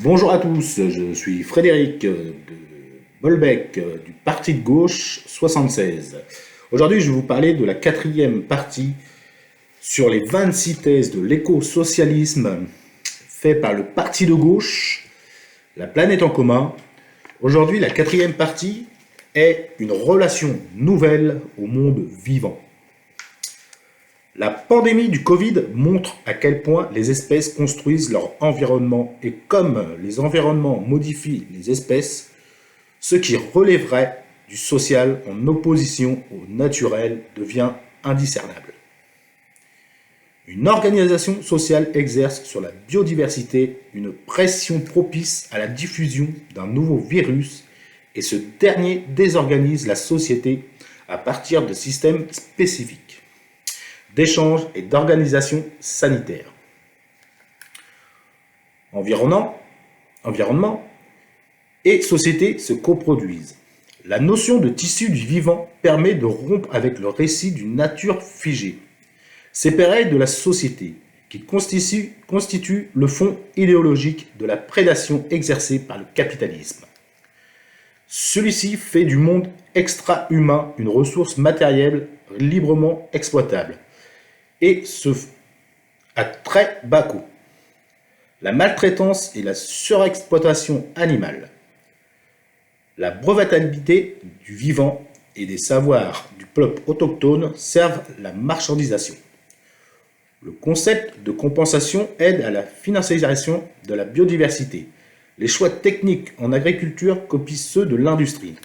Bonjour à tous, je suis Frédéric de Bolbec du Parti de gauche 76. Aujourd'hui, je vais vous parler de la quatrième partie sur les 26 thèses de l'éco-socialisme fait par le Parti de gauche, la planète en commun. Aujourd'hui, la quatrième partie est une relation nouvelle au monde vivant. La pandémie du Covid montre à quel point les espèces construisent leur environnement et comme les environnements modifient les espèces, ce qui relèverait du social en opposition au naturel devient indiscernable. Une organisation sociale exerce sur la biodiversité une pression propice à la diffusion d'un nouveau virus et ce dernier désorganise la société à partir de systèmes spécifiques d'échange et d'organisation sanitaire. Environnement et société se coproduisent. La notion de tissu du vivant permet de rompre avec le récit d'une nature figée. C'est pareil de la société, qui constitue le fond idéologique de la prédation exercée par le capitalisme. Celui-ci fait du monde extra-humain une ressource matérielle librement exploitable, et ce à très bas coût. La maltraitance et la surexploitation animale, la brevetabilité du vivant et des savoirs du peuple autochtone servent la marchandisation. Le concept de compensation aide à la financiarisation de la biodiversité. Les choix techniques en agriculture copient ceux de l'industrie.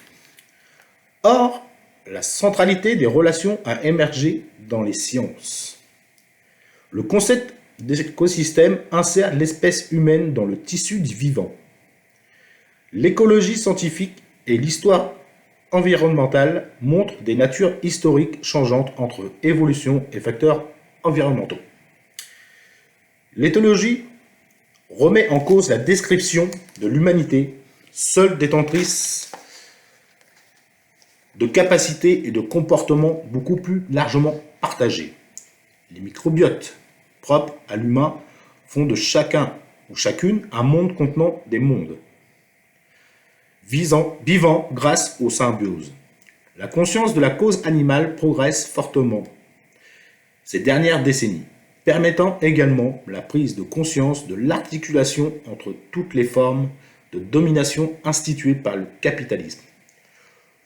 Or, la centralité des relations a émergé dans les sciences. Le concept d'écosystème insère l'espèce humaine dans le tissu du vivant. L'écologie scientifique et l'histoire environnementale montrent des natures historiques changeantes entre évolution et facteurs environnementaux. L'éthologie remet en cause la description de l'humanité, seule détentrice de capacités et de comportements beaucoup plus largement partagés. Les microbiotes propres à l'humain font de chacun ou chacune un monde contenant des mondes, vivant grâce aux symbioses. La conscience de la cause animale progresse fortement ces dernières décennies, permettant également la prise de conscience de l'articulation entre toutes les formes de domination instituées par le capitalisme.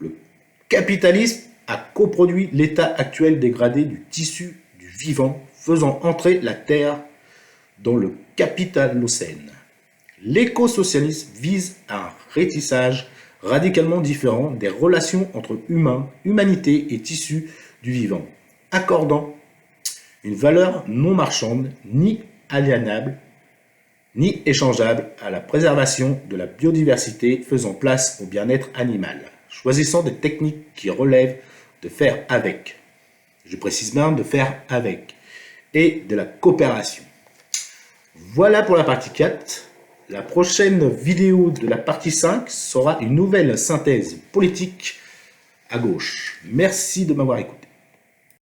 Le capitalisme a coproduit l'état actuel dégradé du tissu du vivant, faisant entrer la Terre dans le capitalocène. L'écosocialisme vise un rétissage radicalement différent des relations entre humains, humanité et tissu du vivant, accordant une valeur non marchande, ni aliénable, ni échangeable à la préservation de la biodiversité, faisant place au bien-être animal, choisissant des techniques qui relèvent de faire avec. Je précise bien de faire avec, et de la coopération. Voilà pour la partie 4. La prochaine vidéo de la partie 5 sera une nouvelle synthèse politique à gauche. Merci de m'avoir écouté.